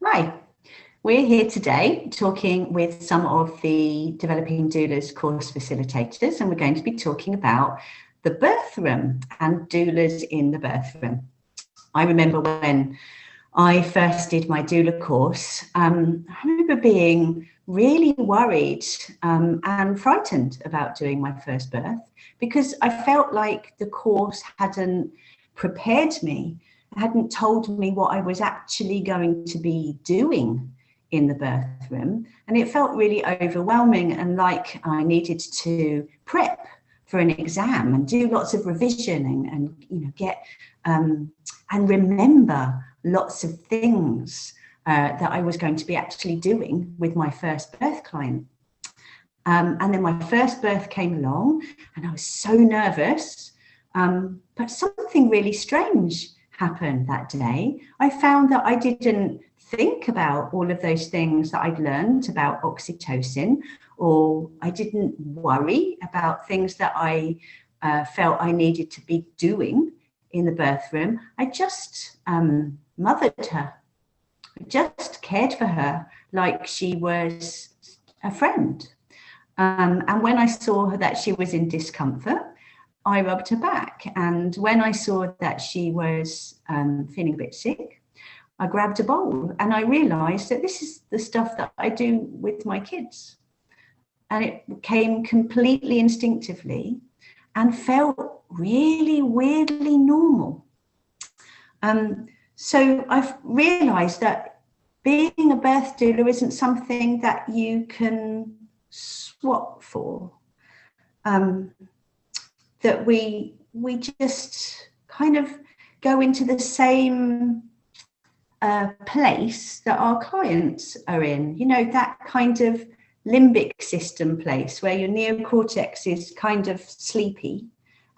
Hi, we're here today talking with some of the Developing Doulas course facilitators, and we're going to be talking about the birth room and doulas in the birth room. I remember when I first did my doula course, I remember being really worried and frightened about doing my first birth because I felt like the course hadn't prepared me, hadn't told me what I was actually going to be doing in the birth room. And it felt really overwhelming and like I needed to prep for an exam and do lots of revision and get and remember lots of things that I was going to be actually doing with my first birth client. And then my first birth came along and I was so nervous, but something really strange happened that day. I found that I didn't think about all of those things that I'd learned about oxytocin, or I didn't worry about things that I felt I needed to be doing in the birth room. I just mothered her. I just cared for her like she was a friend. And when I saw that she was in discomfort, I rubbed her back. And when I saw that she was feeling a bit sick, I grabbed a bowl and I realized that this is the stuff that I do with my kids. And it came completely instinctively and felt really weirdly normal. So I've realized that being a birth doula isn't something that you can swap for. That we just kind of go into the same place that our clients are in, that kind of limbic system place where your neocortex is kind of sleepy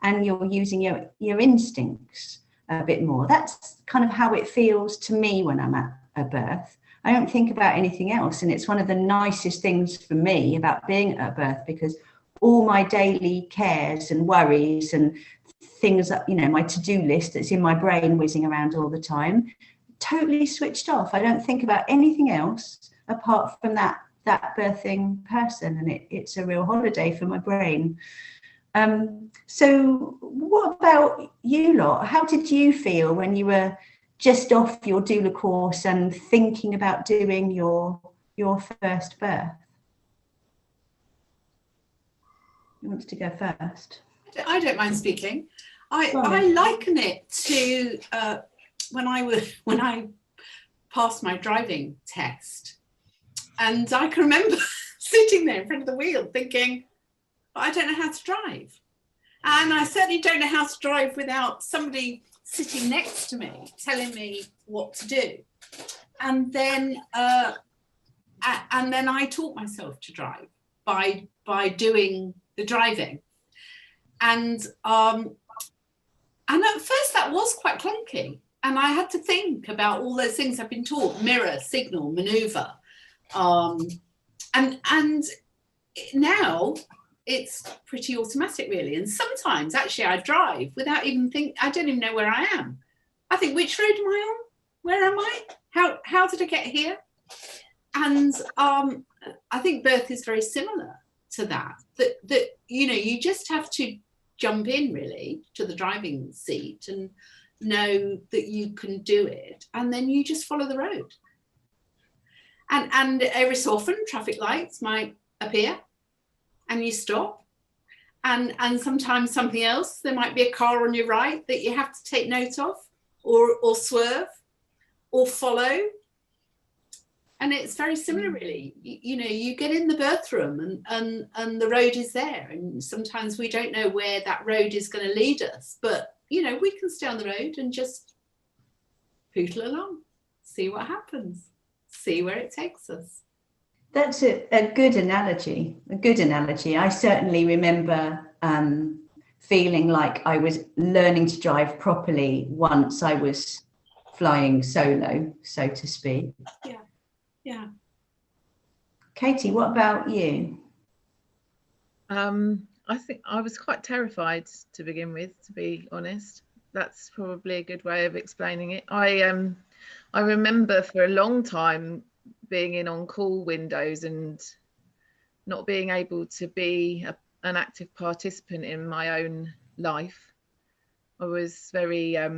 and you're using your instincts a bit more. That's kind of how it feels to me when I'm at a birth. I don't think about anything else, and it's one of the nicest things for me about being at a birth, because all my daily cares and worries and things that, my to-do list that's in my brain whizzing around all the time, totally switched off. I don't think about anything else apart from that birthing person, and it's a real holiday for my brain. So what about you lot? How did you feel when you were just off your doula course and thinking about doing your first birth? Who wants to go first? I don't mind speaking. I liken it to when I passed my driving test, and I can remember sitting there in front of the wheel thinking, I don't know how to drive. And I certainly don't know how to drive without somebody sitting next to me telling me what to do. And then I taught myself to drive by doing the driving. And at first that was quite clunky. And I had to think about all those things I've been taught: mirror, signal, maneuver. And now it's pretty automatic, really. And sometimes actually I drive without even I don't even know where I am. I think, which road am I on? Where am I? How did I get here? And I think birth is very similar to that you just have to jump in really to the driving seat and know that you can do it, and then you just follow the road. And every so often traffic lights might appear and you stop, and sometimes something else. There might be a car on your right that you have to take note of, or swerve or follow. And it's very similar, really. You get in the birth room and the road is there. And sometimes we don't know where that road is going to lead us. But, we can stay on the road and just pootle along, see what happens, see where it takes us. That's a good analogy, I certainly remember feeling like I was learning to drive properly once I was flying solo, so to speak. Yeah. Katie, what about you? I think I was quite terrified to begin with, to be honest. That's probably a good way of explaining it. I I remember for a long time being in on-call windows and not being able to be an active participant in my own life. I was very, I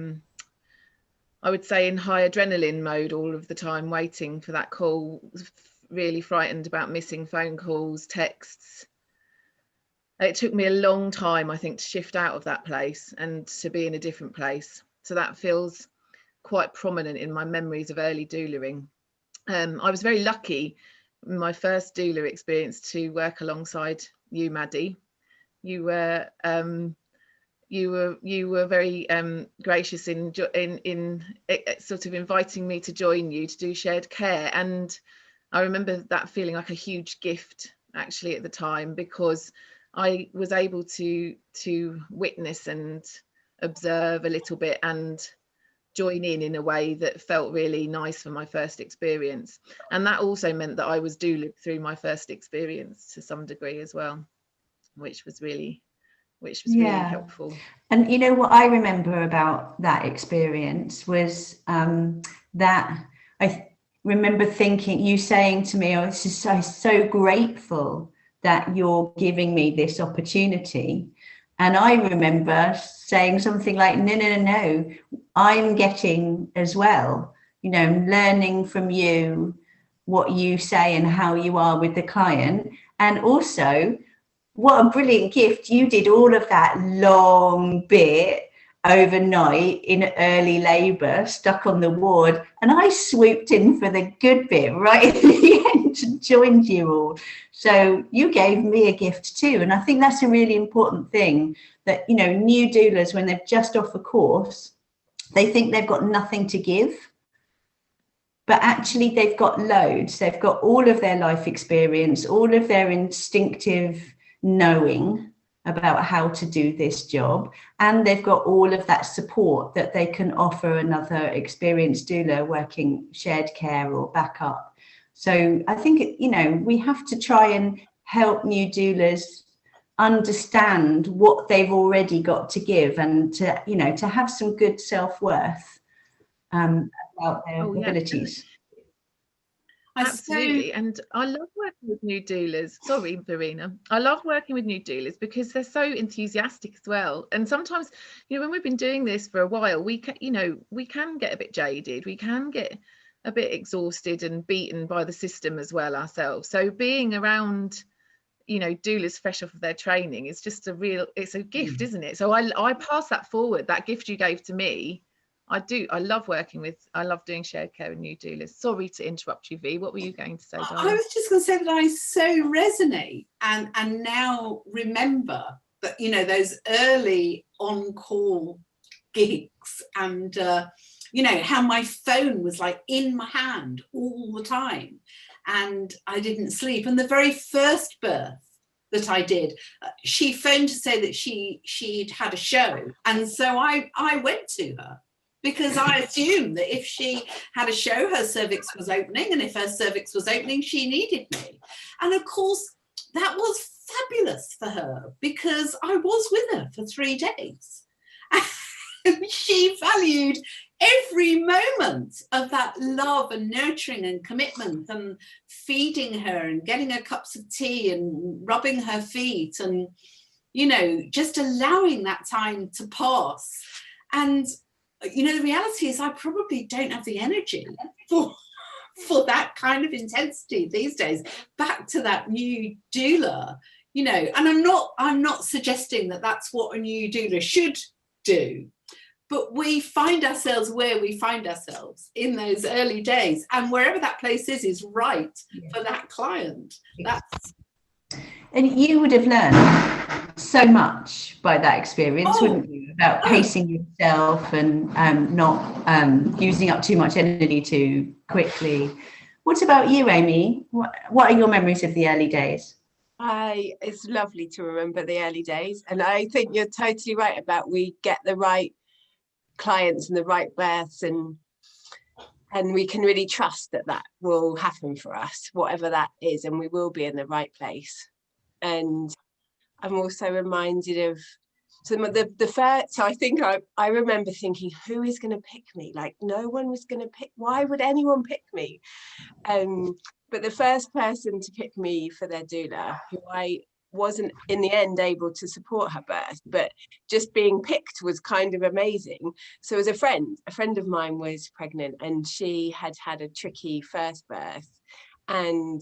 would say, in high adrenaline mode all of the time, waiting for that call, really frightened about missing phone calls, texts. It took me a long time, I think, to shift out of that place and to be in a different place. So that feels quite prominent in my memories of early doulaing. I was very lucky in my first doula experience to work alongside you, Maddie. You were very gracious in sort of inviting me to join you to do shared care, and I remember that feeling like a huge gift actually at the time, because I was able to witness and observe a little bit and join in a way that felt really nice for my first experience. And that also meant that I was doula through my first experience to some degree as well, which was really helpful. And you know what I remember about that experience was that I remember thinking, you saying to me, oh, this is so grateful that you're giving me this opportunity. And I remember saying something like, no, I'm getting as well, you know, learning from you what you say and how you are with the client. And also, what a brilliant gift. You did all of that long bit overnight in early labour, stuck on the ward, and I swooped in for the good bit right at the end and joined you all. So you gave me a gift too, and I think that's a really important thing, that, you know, new doulas, when they've just off a course, they think they've got nothing to give, but actually they've got loads. They've got all of their life experience, all of their instinctive knowing about how to do this job, and they've got all of that support that they can offer another experienced doula working shared care or backup. So I think, you know, we have to try and help new doulas understand what they've already got to give, and to, you know, to have some good self-worth about their abilities. Absolutely. And I love working with new doulas. Sorry, Verena. I love working with new doulas because they're so enthusiastic as well. And sometimes, you know, when we've been doing this for a while, we can get a bit jaded. We can get a bit exhausted and beaten by the system as well ourselves. So being around, you know, doulas fresh off of their training is just it's a gift, isn't it? So I pass that forward, that gift you gave to me. I love doing shared care with new doulas. Sorry to interrupt you, V. What were you going to say, darling? I was just going to say that I so resonate and now remember that, you know, those early on-call gigs, and you know, how my phone was like in my hand all the time and I didn't sleep. And the very first birth that I did, she phoned to say that she'd had a show, and so I went to her, because I assumed that if she had a show, her cervix was opening, and if her cervix was opening, she needed me. And of course, that was fabulous for her, because I was with her for 3 days. And she valued every moment of that love and nurturing and commitment, and feeding her and getting her cups of tea and rubbing her feet, and, you know, just allowing that time to pass. And you know, the reality is I probably don't have the energy for that kind of intensity these days. Back to that new doula, you know, and I'm not suggesting that that's what a new doula should do, but we find ourselves where we find ourselves in those early days, and wherever that place is right for that client. And you would have learned so much by that experience, wouldn't you? About pacing yourself and not using up too much energy too quickly. What about you, Amy? What are your memories of the early days? It's lovely to remember the early days. And I think you're totally right about we get the right clients and the right births, and we can really trust that will happen for us, whatever that is, and we will be in the right place. And I'm also reminded of So the first, so I think I remember thinking, who is going to pick me? Like, no one was going to pick. Why would anyone pick me? But the first person to pick me for their doula, who I wasn't in the end able to support her birth, but just being picked was kind of amazing. So as a friend of mine was pregnant, and she had had a tricky first birth, and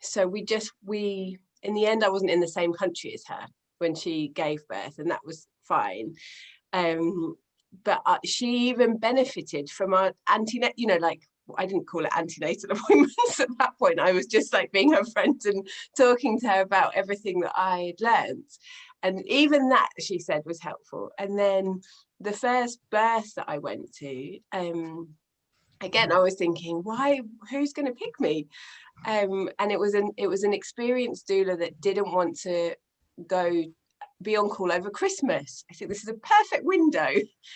so we in the end, I wasn't in the same country as her when she gave birth, and that was fine. But she even benefited from our antenatal, you know, like, I didn't call it antenatal appointments at that point. I was just like being her friend and talking to her about everything that I had learned. And even that, she said, was helpful. And then the first birth that I went to, again, I was thinking, who's going to pick me? And it was an experienced doula that didn't want to be on call over Christmas. I think this is a perfect window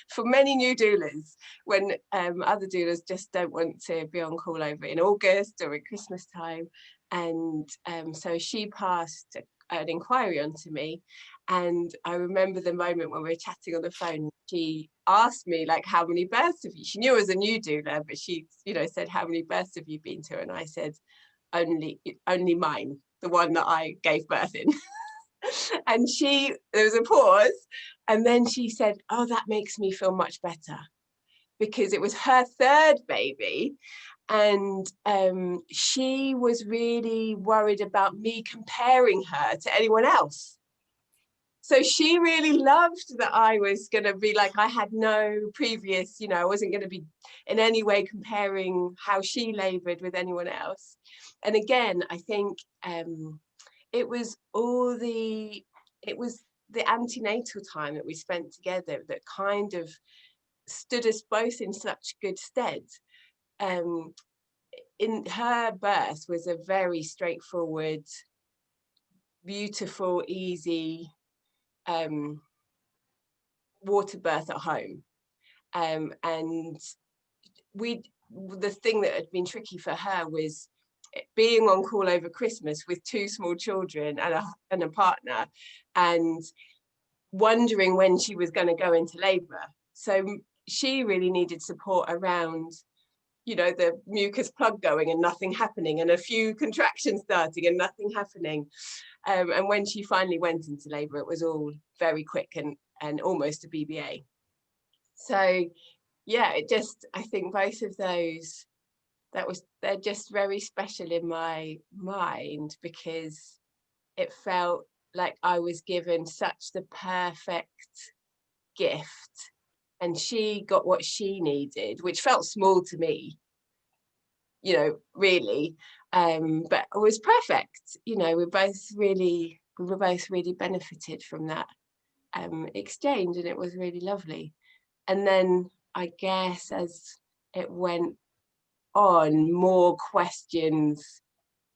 for many new doulas, when other doulas just don't want to be on call over in August or at Christmas time. And so she passed an inquiry onto me, and I remember the moment when we were chatting on the phone. She asked me, like, how many births have you? She knew I was a new doula, but she, you know, said, how many births have you been to? And I said, only mine, the one that I gave birth in. And there was a pause, and then she said, oh, that makes me feel much better, because it was her third baby, and she was really worried about me comparing her to anyone else. So she really loved that I was going to be like, I had no previous, you know, I wasn't going to be in any way comparing how she laboured with anyone else. And again, I think it was the antenatal time that we spent together that kind of stood us both in such good stead. In her birth was a very straightforward, beautiful, easy water birth at home. And the thing that had been tricky for her was being on call over Christmas with 2 small children and a partner, and wondering when she was going to go into labour. So she really needed support around, you know, the mucus plug going and nothing happening, and a few contractions starting and nothing happening. And when she finally went into labour, it was all very quick and almost a BBA. So yeah, I think both of those, they're just very special in my mind, because it felt like I was given such the perfect gift, and she got what she needed, which felt small to me, you know, really, but it was perfect. You know, we were both really benefited from that exchange, and it was really lovely. And then I guess as it went on, more questions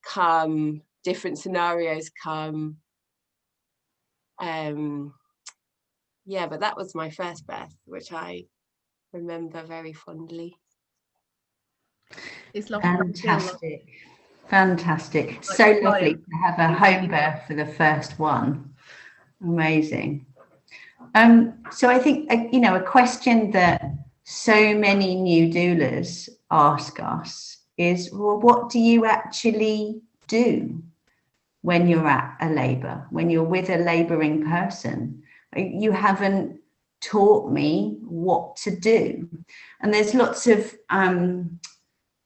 come, different scenarios come. Yeah, but that was my first birth, which I remember very fondly. It's lovely. Fantastic. So lovely to have a home birth for the first one. Amazing. So I think, you know, a question that so many new doulas ask us is, well, what do you actually do when you're at a labour, when you're with a labouring person? You haven't taught me what to do. And there's lots of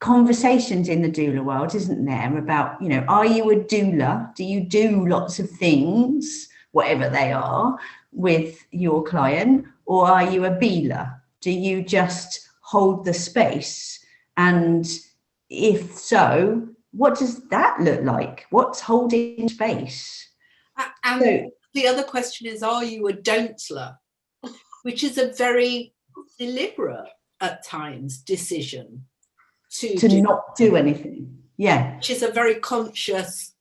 conversations in the doula world, isn't there, about, you know, are you a doula? Do you do lots of things, whatever they are, with your client? Or are you a beeler? Do you just hold the space? And if so, what does that look like? What's holding space? And so, the other question is, are you a don't-ler? Which is a very deliberate, at times, decision to not do anything. Yeah. Which is a very conscious,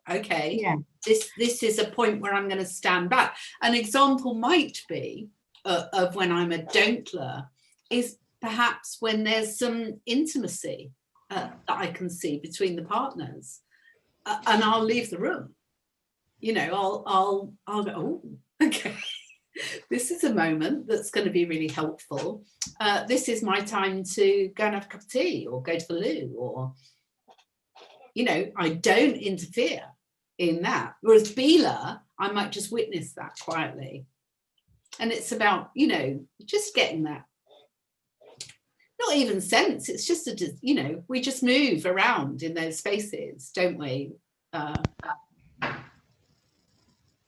okay, yeah, this is a point where I'm going to stand back. An example might be of when I'm a don't-ler is perhaps when there's some intimacy that I can see between the partners, and I'll leave the room. You know, I'll go, oh, okay. this is a moment that's going to be really helpful. This is my time to go and have a cup of tea or go to the loo, or, you know, I don't interfere in that. Whereas Bila, I might just witness that quietly. And it's about, you know, just getting that, not even sense, it's just a, you know, we just move around in those spaces, don't we?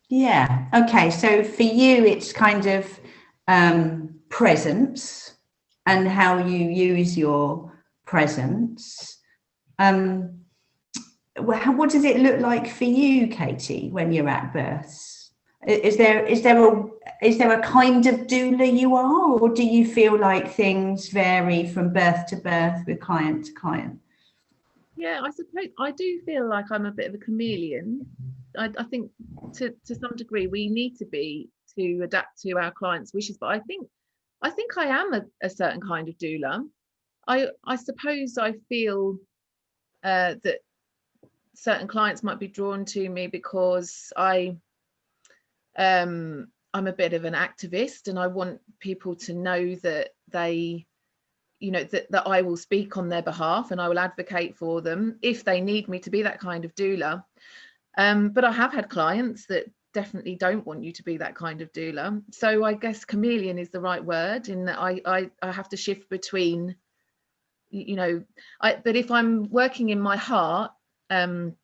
Yeah. Okay. So for you, it's kind of presence and how you use your presence. What does it look like for you, Katie, when you're at births? Is there a kind of doula you are, or do you feel like things vary from birth to birth with client to client? Yeah, I suppose I do feel like I'm a bit of a chameleon. I think to some degree we need to be to adapt to our clients' wishes, but I think I am a certain kind of doula. I suppose I feel that certain clients might be drawn to me because I'm a bit of an activist, and I want people to know that they, you know, that I will speak on their behalf and I will advocate for them if they need me to be that kind of doula. But I have had clients that definitely don't want you to be that kind of doula. So I guess chameleon is the right word, in that I have to shift between, you know, but if I'm working in my heart and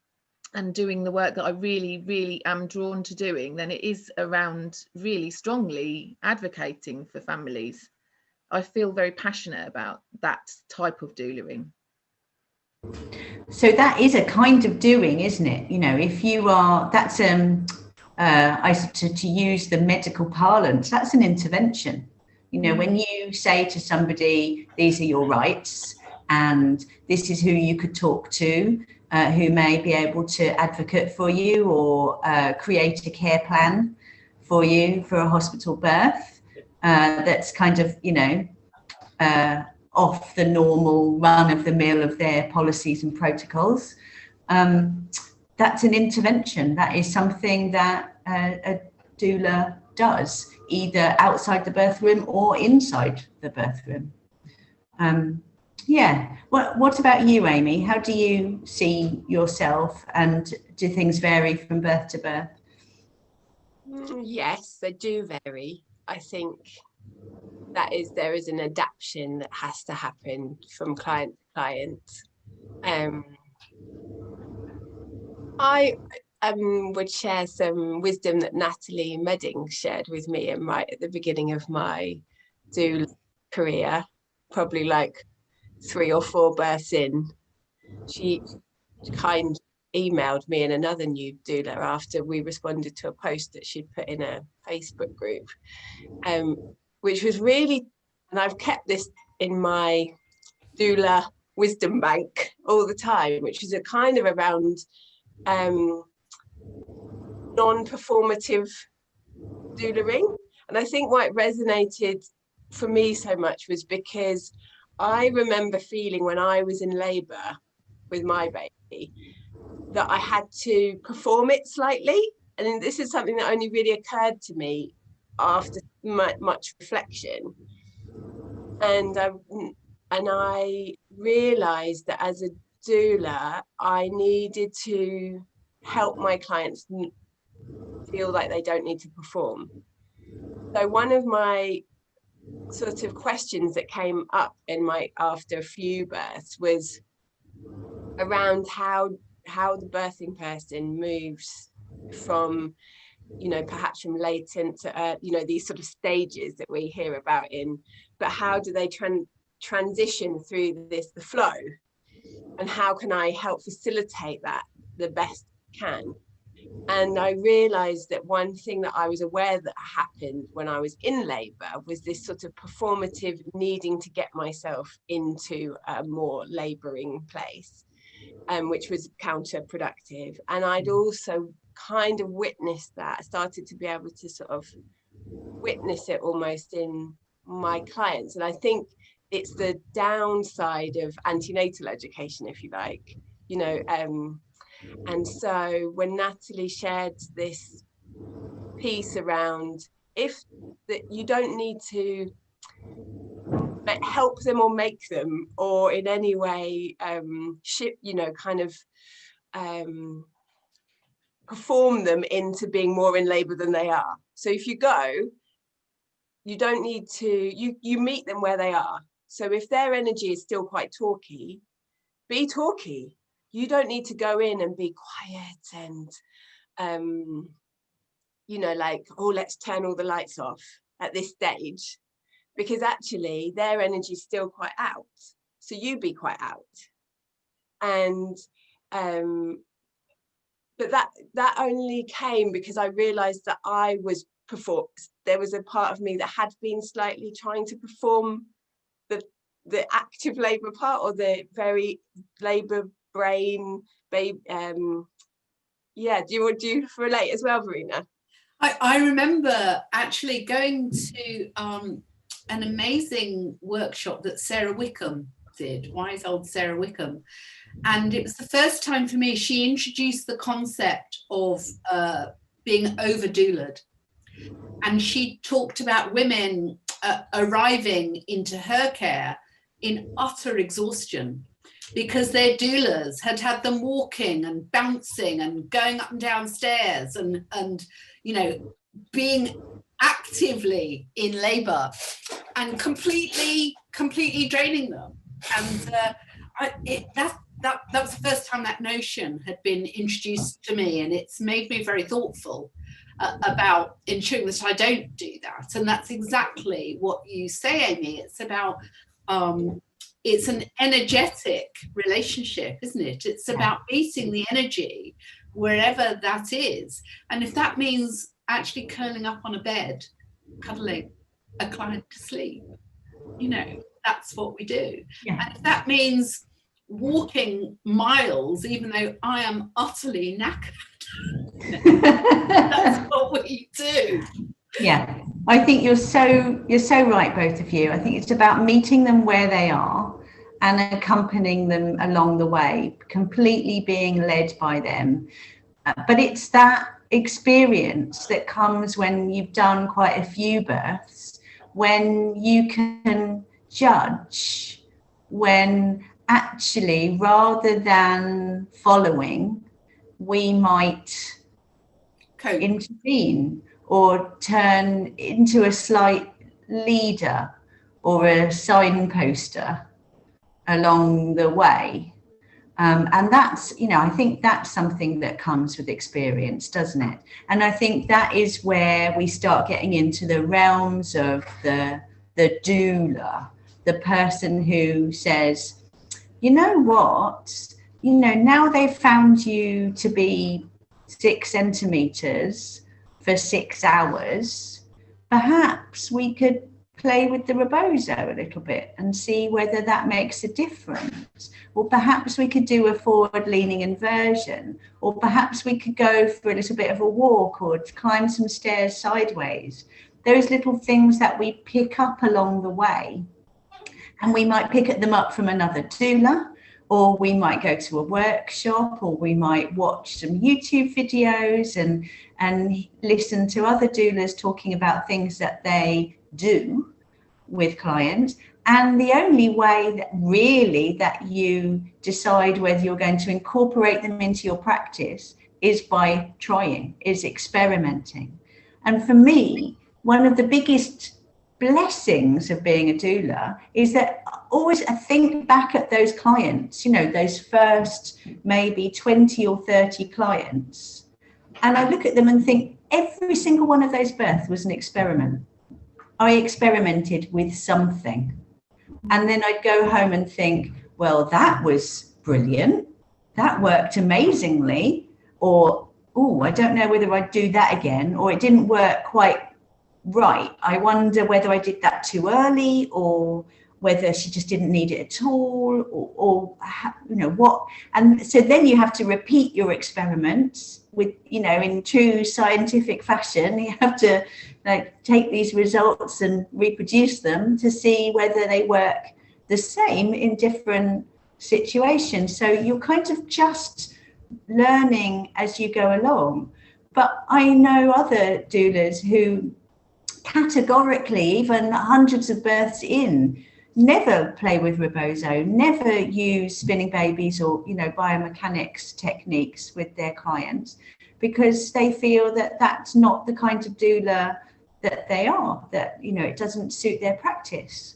doing the work that I really, really am drawn to doing, then it is around really strongly advocating for families. I feel very passionate about that type of doulaing. So that is a kind of doing, isn't it? You know, if you are, that's to use the medical parlance, that's an intervention. You know, when you say to somebody, these are your rights, and this is who you could talk to, who may be able to advocate for you or create a care plan for you for a hospital birth, that's kind of, you know, off the normal run of the mill of their policies and protocols. That's an intervention. That is something that a doula does, either outside the birth room or inside the birth room. Yeah. What about you, Amy? How do you see yourself, and do things vary from birth to birth? Yes, they do vary. I think there is an adaptation that has to happen from client to client. I would share some wisdom that Natalie Medding shared with me right at the beginning of my doula career, probably like 3 or 4 births in. She emailed me and another new doula after we responded to a post that she'd put in a Facebook group, which was really, and I've kept this in my doula wisdom bank all the time, which is a kind of around non-performative doulaing. And I think why it resonated for me so much was because I remember feeling when I was in labour with my baby that I had to perform it slightly. And this is something that only really occurred to me after much reflection. And I realised that as a doula, I needed to help my clients feel like they don't need to perform. So one of my sort of questions that came up after a few births was around how the birthing person moves from, you know, perhaps from latent to you know, these sort of stages that we hear about but how do they transition through the flow, and how can I help facilitate that the best can? And I realized that one thing that I was aware that happened when I was in labor was this sort of performative needing to get myself into a more laboring place, which was counterproductive. And I'd also kind of witnessed that, started to be able to sort of witness it almost in my clients. And I think it's the downside of antenatal education, if you like, you know. And so when Natalie shared this piece around if that you don't need to help them or make them, or in any way perform them into being more in labour than they are. So if you go, you don't need to, you meet them where they are. So if their energy is still quite talky, be talky. You don't need to go in and be quiet and like, oh, let's turn all the lights off at this stage, because actually their energy is still quite out. So you be quite out. And but that only came because I realized that I was there was a part of me that had been slightly trying to perform the active labour part, or the very labour brain babe. Do you relate as well, Verena? I remember actually going to an amazing workshop that Sarah Wickham did, wise old Sarah Wickham. And it was the first time for me, she introduced the concept of being over-doulaed. And she talked about women arriving into her care in utter exhaustion because their doulas had them walking and bouncing and going up and down stairs and being actively in labour and completely draining them. And that was the first time that notion had been introduced to me, and it's made me very thoughtful about ensuring that I don't do that. And that's exactly what you say, Amy. It's about it's an energetic relationship, isn't it? It's about meeting the energy wherever that is. And if that means actually curling up on a bed, cuddling a client to sleep, that's what we do. Yeah. And if that means walking miles, even though I am utterly knackered, that's what we do. Yeah, I think you're so right, both of you. I think it's about meeting them where they are and accompanying them along the way, completely being led by them. But it's that experience that comes when you've done quite a few births, when you can judge, when actually, rather than following, we might intervene or turn into a slight leader or a signposter along the way. And that's, I think that's something that comes with experience, doesn't it? And I think that is where we start getting into the realms of the doula, the person who says, you know what, now they've found you to be 6 centimeters for 6 hours, perhaps we could play with the rebozo a little bit and see whether that makes a difference. Or perhaps we could do a forward leaning inversion, or perhaps we could go for a little bit of a walk or climb some stairs sideways. Those little things that we pick up along the way, and we might pick them up from another doula, or we might go to a workshop, or we might watch some YouTube videos and listen to other doulas talking about things that they do with clients. And the only way that you decide whether you're going to incorporate them into your practice is by trying, is experimenting. And for me, one of the biggest blessings of being a doula is that always I think back at those clients, those first maybe 20 or 30 clients, and I look at them and think every single one of those births was an experiment. I experimented with something, and then I'd go home and think, well, that was brilliant, that worked amazingly, or I don't know whether I'd do that again, or it didn't work quite right. I wonder whether I did that too early, or whether she just didn't need it at all, or what. And so then you have to repeat your experiments with, in true scientific fashion. You have to take these results and reproduce them to see whether they work the same in different situations. So you're kind of just learning as you go along. But I know other doulas who categorically, even hundreds of births in, never play with rebozo, never use spinning babies or, you know, biomechanics techniques with their clients, because they feel that that's not the kind of doula that they are, that, you know, it doesn't suit their practice.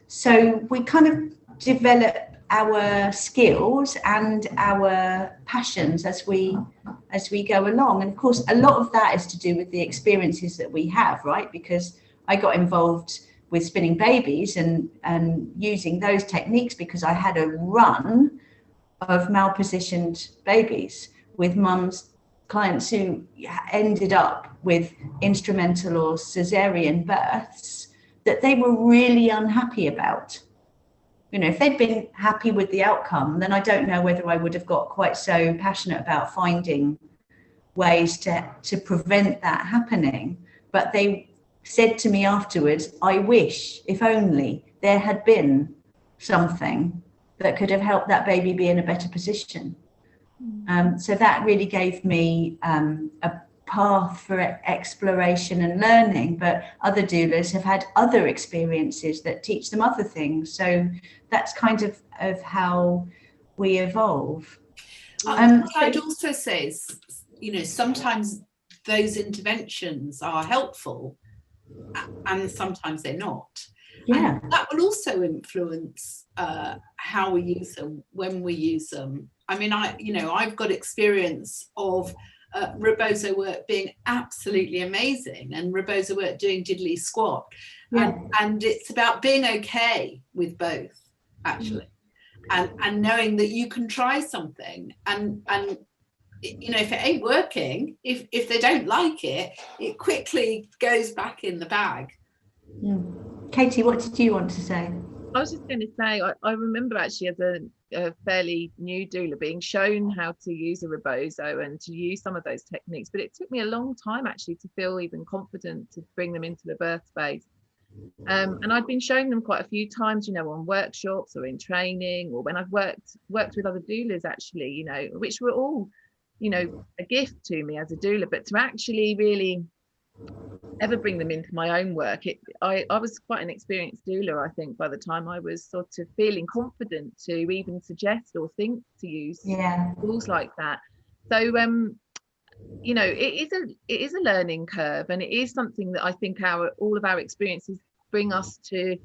So we kind of develop our skills and our passions as we go along. And of course, a lot of that is to do with the experiences that we have, right? Because I got involved with spinning babies and using those techniques because I had a run of malpositioned babies with mums, clients who ended up with instrumental or cesarean births that they were really unhappy about. You know, if they'd been happy with the outcome, then I don't know whether I would have got quite so passionate about finding ways to prevent that happening. But they said to me afterwards, I wish, if only, there had been something that could have helped that baby be in a better position. So that really gave me a path for exploration and learning, but other doulas have had other experiences that teach them other things. So that's kind of how we evolve. What I'd also say is, you know, sometimes those interventions are helpful and sometimes they're not. Yeah. And that will also influence how we use them, when we use them. I mean, I've got experience of rebozo work being absolutely amazing and rebozo work doing diddly squat. Yeah. And it's about being okay with both, actually, and knowing that you can try something and you know, if it ain't working, if they don't like it, it quickly goes back in the bag. Katie, what did you want to say? I was just going to say, I remember actually as a fairly new doula being shown how to use a rebozo and to use some of those techniques, but it took me a long time actually to feel even confident to bring them into the birth space. And I'd been showing them quite a few times, you know, on workshops or in training, or when I've worked with other doulas actually, you know, which were all, you know, a gift to me as a doula, but to actually really ever bring them into my own work, I was quite an experienced doula, I think, by the time I was sort of feeling confident to even suggest or think to use tools like that. So you know, it is a learning curve, and it is something that I think all of our experiences bring us to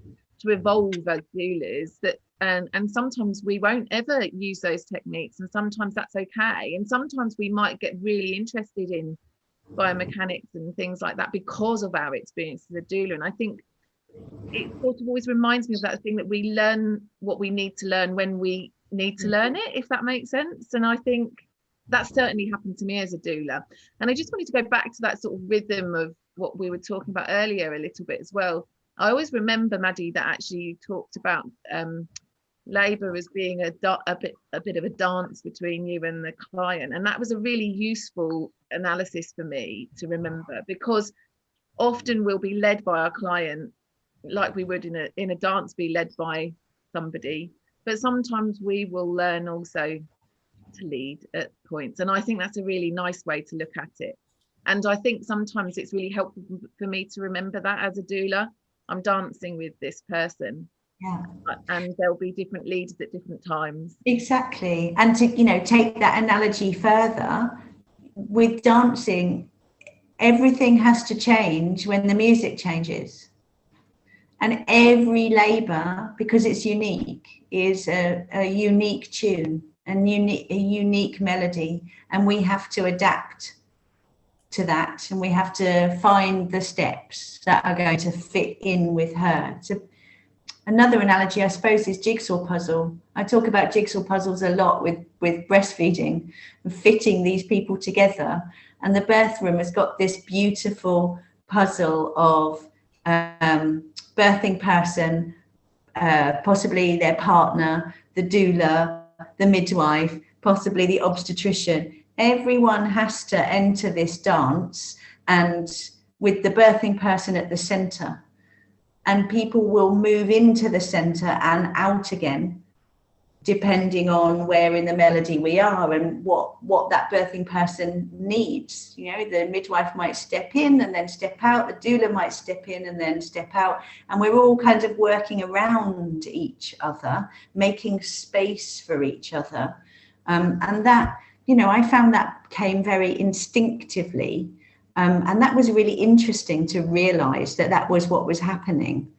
evolve as doulas, that and sometimes we won't ever use those techniques, and sometimes that's okay, and sometimes we might get really interested in biomechanics and things like that because of our experience as a doula. And I think it sort of always reminds me of that thing that we learn what we need to learn when we need to learn it, if that makes sense. And I think that certainly happened to me as a doula. And I just wanted to go back to that sort of rhythm of what we were talking about earlier a little bit as well. I always remember, Maddie, that actually you talked about labour as being a bit of a dance between you and the client, and that was a really useful analysis for me to remember, because often we'll be led by our client like we would in a dance be led by somebody, but sometimes we will learn also to lead at points, and I think that's a really nice way to look at it. And I think sometimes it's really helpful for me to remember that as a doula, I'm dancing with this person. Yeah. And there'll be different leaders at different times. Exactly. And to, you know, take that analogy further, with dancing, everything has to change when the music changes. And every labour, because it's unique, is a unique tune and a unique melody. And we have to adapt to that, and we have to find the steps that are going to fit in with her. So another analogy, I suppose, is jigsaw puzzle. I talk about jigsaw puzzles a lot with breastfeeding and fitting these people together. And the birth room has got this beautiful puzzle of birthing person, possibly their partner, the doula, the midwife, possibly the obstetrician. Everyone has to enter this dance, and with the birthing person at the centre. And people will move into the centre and out again depending on where in the melody we are and what that birthing person needs. You know, the midwife might step in and then step out, the doula might step in and then step out, and we're all kind of working around each other, making space for each other. And that, you know, I found that came very instinctively. And that was really interesting to realize that that was what was happening.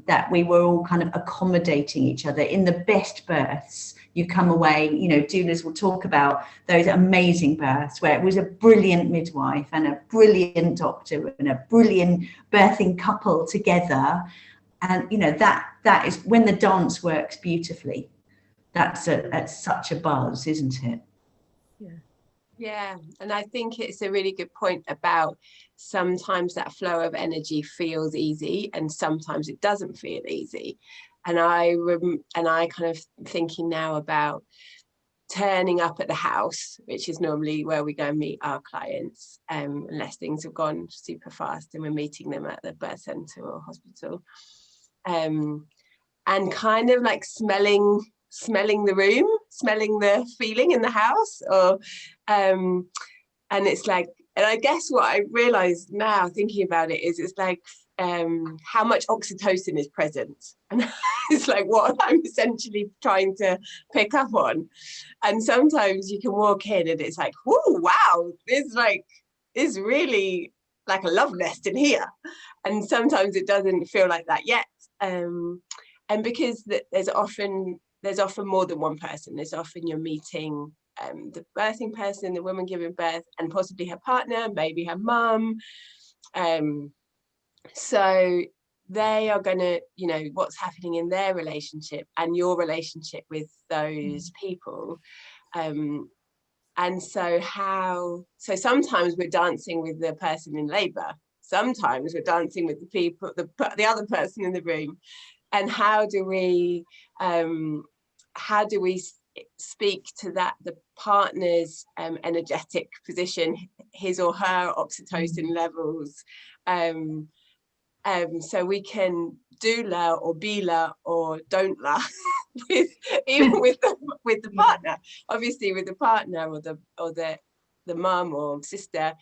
That we were all kind of accommodating each other in the best births. You come away, you know, doulas will talk about those amazing births where it was a brilliant midwife and a brilliant doctor and a brilliant birthing couple together. And, you know, that is when the dance works beautifully. That's such a buzz, isn't it? Yeah, and I think it's a really good point about sometimes that flow of energy feels easy and sometimes it doesn't feel easy. And I kind of thinking now about turning up at the house, which is normally where we go and meet our clients, unless things have gone super fast and we're meeting them at the birth centre or hospital, and kind of like smelling the room, smelling the feeling in the house, or and it's like, and I guess what I realized now thinking about it is it's like how much oxytocin is present, and it's like what I'm essentially trying to pick up on. And sometimes you can walk in and it's like, oh wow, it's really like a love nest in here, and sometimes it doesn't feel like that yet, and because there's often more than one person. There's often you're meeting the birthing person, the woman giving birth, and possibly her partner, maybe her mum. So they are going to, you know, what's happening in their relationship and your relationship with those people. And so sometimes we're dancing with the person in labour. Sometimes we're dancing with the other person in the room. And how do we speak to that, the partner's energetic position, his or her oxytocin levels, so we can doula or bila or don't la with the partner. Obviously with the partner or the mum or sister,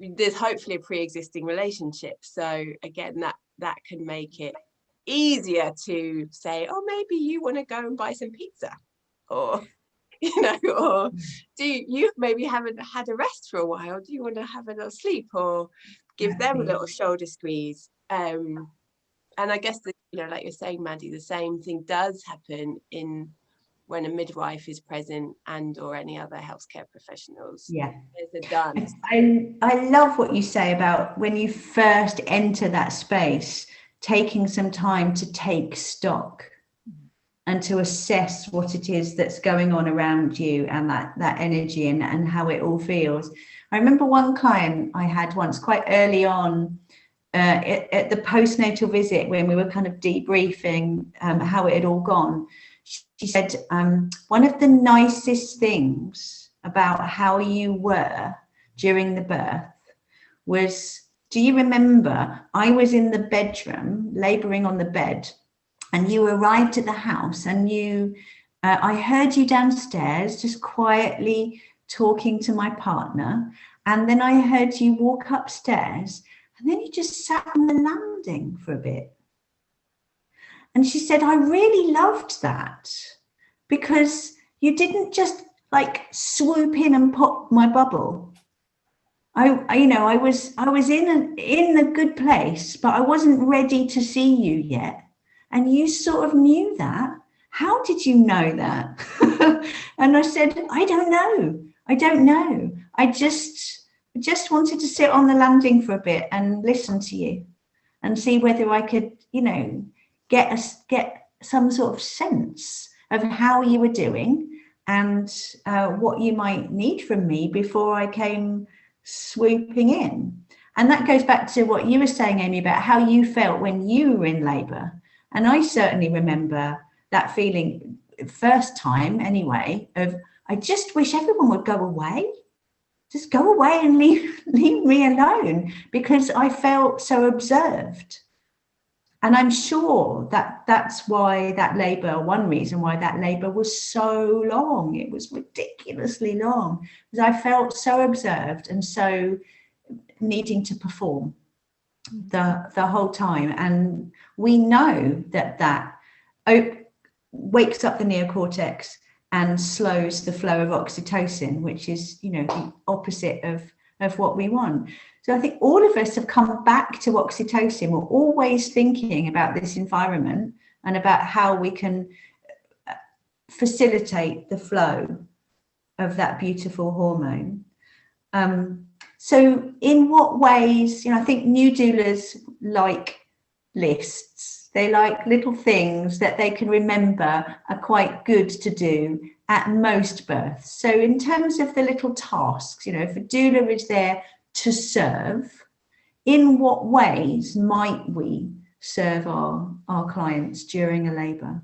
there's hopefully a pre-existing relationship. So again, that can make it easier to say, oh, maybe you want to go and buy some pizza, or you know, or do you maybe haven't had a rest for a while, do you want to have a little sleep, or give them a little shoulder squeeze. And I guess that, you know, like you're saying, Maddie, the same thing does happen when a midwife is present and or any other healthcare professionals. Yeah, there's a dance. I love what you say about when you first enter that space, taking some time to take stock and to assess what it is that's going on around you and that energy and how it all feels. I remember one client I had once quite early on at the postnatal visit when we were kind of debriefing how it had all gone. She said, one of the nicest things about how you were during the birth was, do you remember I was in the bedroom labouring on the bed and you arrived at the house and I heard you downstairs just quietly talking to my partner, and then I heard you walk upstairs and then you just sat on the landing for a bit. And she said, I really loved that because you didn't just like swoop in and pop my bubble. I was in a good place, but I wasn't ready to see you yet. And you sort of knew that. How did you know that? And I said, I don't know. I just wanted to sit on the landing for a bit and listen to you and see whether I could, you know, get some sort of sense of how you were doing and what you might need from me before I came swooping in. And that goes back to what you were saying, Amy, about how you felt when you were in labour. And I certainly remember that feeling, first time anyway, of I just wish everyone would go away. Just go away and leave me alone, because I felt so observed. And I'm sure that that's why that labour, one reason why that labour was so long, it was ridiculously long, because I felt so observed and so needing to perform the whole time. And we know that wakes up the neocortex and slows the flow of oxytocin, which is, you know, the opposite of what we want. So I think all of us have come back to oxytocin. We're always thinking about this environment and about how we can facilitate the flow of that beautiful hormone. So in what ways, you know, I think new doulas like lists. They like little things that they can remember are quite good to do at most births. So in terms of the little tasks, you know, if a doula is there to serve, in what ways might we serve our clients during a labour?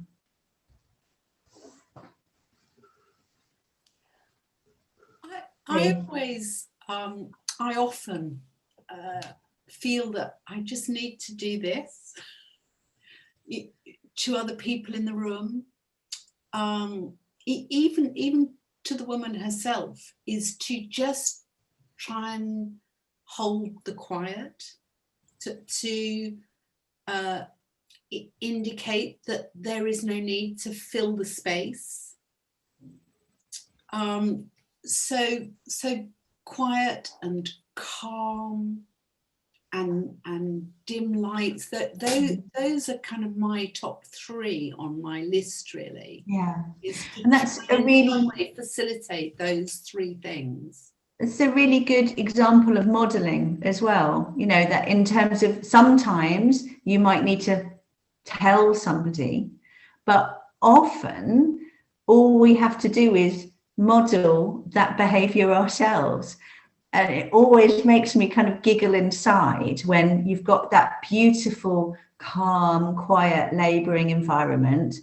I often feel that I just need to do this to other people in the room, even to the woman herself, is to just try and hold the quiet, to indicate that there is no need to fill the space. So quiet and calm and dim lights, those are kind of my top 3 on my list, really. Yeah, and that's a really facilitate those 3 things. It's a really good example of modeling as well, you know, that in terms of sometimes you might need to tell somebody, but often all we have to do is model that behavior ourselves. And it always makes me kind of giggle inside when you've got that beautiful, calm, quiet laboring environment.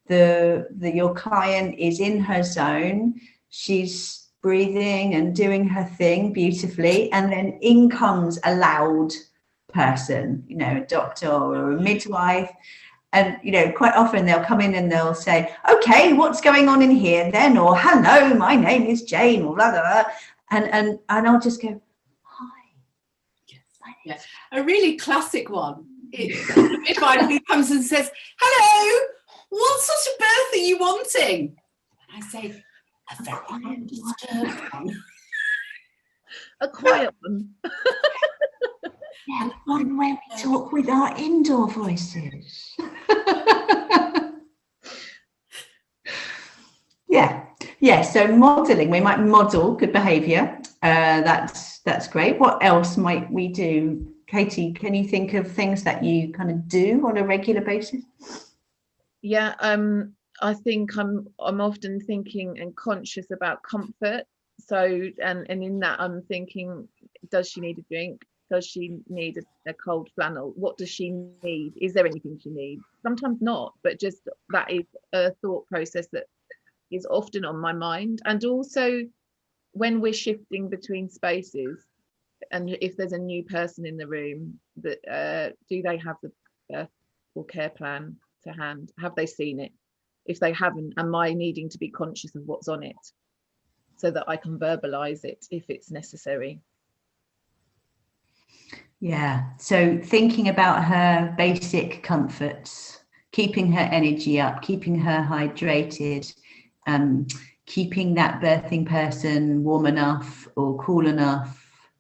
Your client is in her zone. She's breathing and doing her thing beautifully. And then in comes a loud person, you know, a doctor or a midwife. And, you know, quite often they'll come in and they'll say, okay, what's going on in here then? Or, hello, my name is Jane, or blah, blah, blah. And I'll just go, hi. Yes. A really classic one. The midwife comes and says, hello, what sort of birth are you wanting? And I say, a very undisturbed one. A quiet one. Yeah, one where we talk with our indoor voices. Yeah. So modelling, we might model good behaviour. That's great. What else might we do? Katie, can you think of things that you kind of do on a regular basis? Yeah, I think I'm often thinking and conscious about comfort. So, and in that I'm thinking, does she need a drink? Does she need a cold flannel? What does she need? Is there anything she needs? Sometimes not, but just that is a thought process that is often on my mind. And also when we're shifting between spaces, and if there's a new person in the room, that do they have the birth or care plan to hand? Have they seen it? If they haven't, am I needing to be conscious of what's on it so that I can verbalize it if it's necessary? Yeah, so thinking about her basic comforts, keeping her energy up, keeping her hydrated, keeping that birthing person warm enough or cool enough.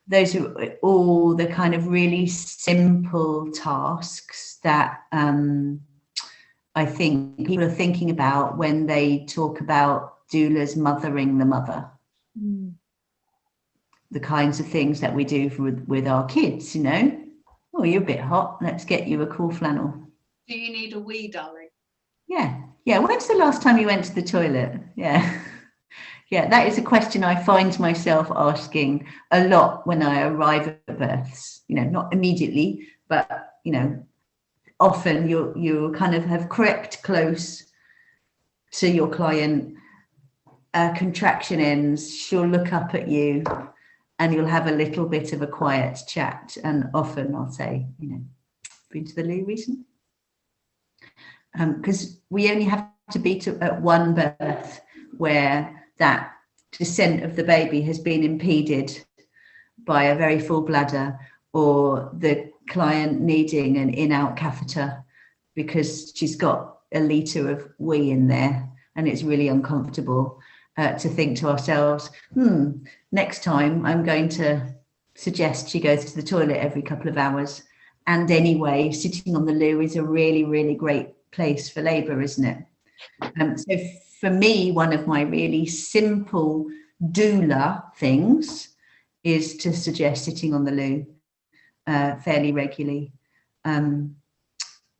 Those are all the kind of really simple tasks that I think people are thinking about when they talk about doulas mothering the mother. Mm. The kinds of things that we do with our kids, you know. Oh, you're a bit hot. Let's get you a cool flannel. Do you need a wee, darling? Yeah. When's the last time you went to the toilet? Yeah. Yeah, that is a question I find myself asking a lot when I arrive at births. You know, not immediately, but, you know, often you kind of have crept close to your client. Contraction ends, she'll look up at you and you'll have a little bit of a quiet chat. And often I'll say, you know, been to the loo recently? Because we only have to be at one birth where that descent of the baby has been impeded by a very full bladder, or the client needing an in-out catheter because she's got a litre of wee in there and it's really uncomfortable, to think to ourselves, next time I'm going to suggest she goes to the toilet every couple of hours. And anyway, sitting on the loo is a really, really great place for labour, isn't it? So for me, one of my really simple doula things is to suggest sitting on the loo fairly regularly.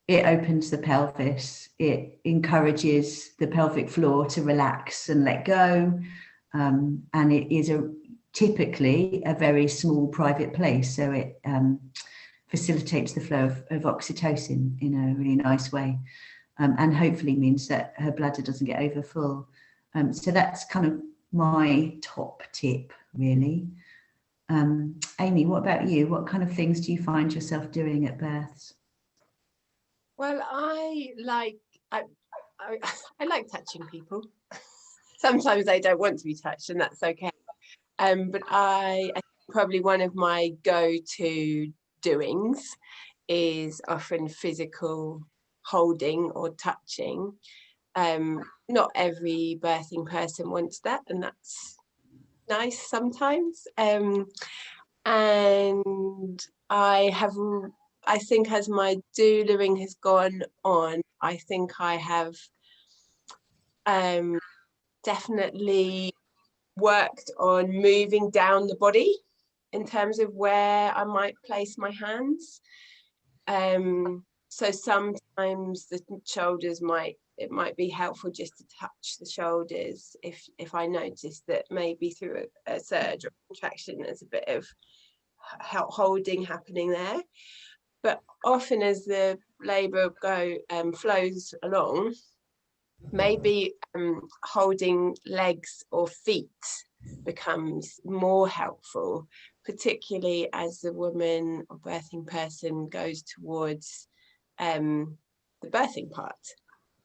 It opens the pelvis, it encourages the pelvic floor to relax and let go, and it is typically a very small private place, so it facilitates the flow of oxytocin in a really nice way, and hopefully means that her bladder doesn't get over full. So that's kind of my top tip, really. Amy, what about you? What kind of things do you find yourself doing at births? Well, I like touching people. Sometimes they don't want to be touched, and that's okay. But I probably one of my go-to doings is often physical holding or touching. Not every birthing person wants that, and that's nice sometimes. And I think as my doulaing has gone on, I think I have definitely worked on moving down the body in terms of where I might place my hands. So sometimes the shoulders it might be helpful just to touch the shoulders if I notice that maybe through a surge or contraction there's a bit of holding happening there. But often as the labour flows along, maybe holding legs or feet becomes more helpful, particularly as the woman or birthing person goes towards the birthing part.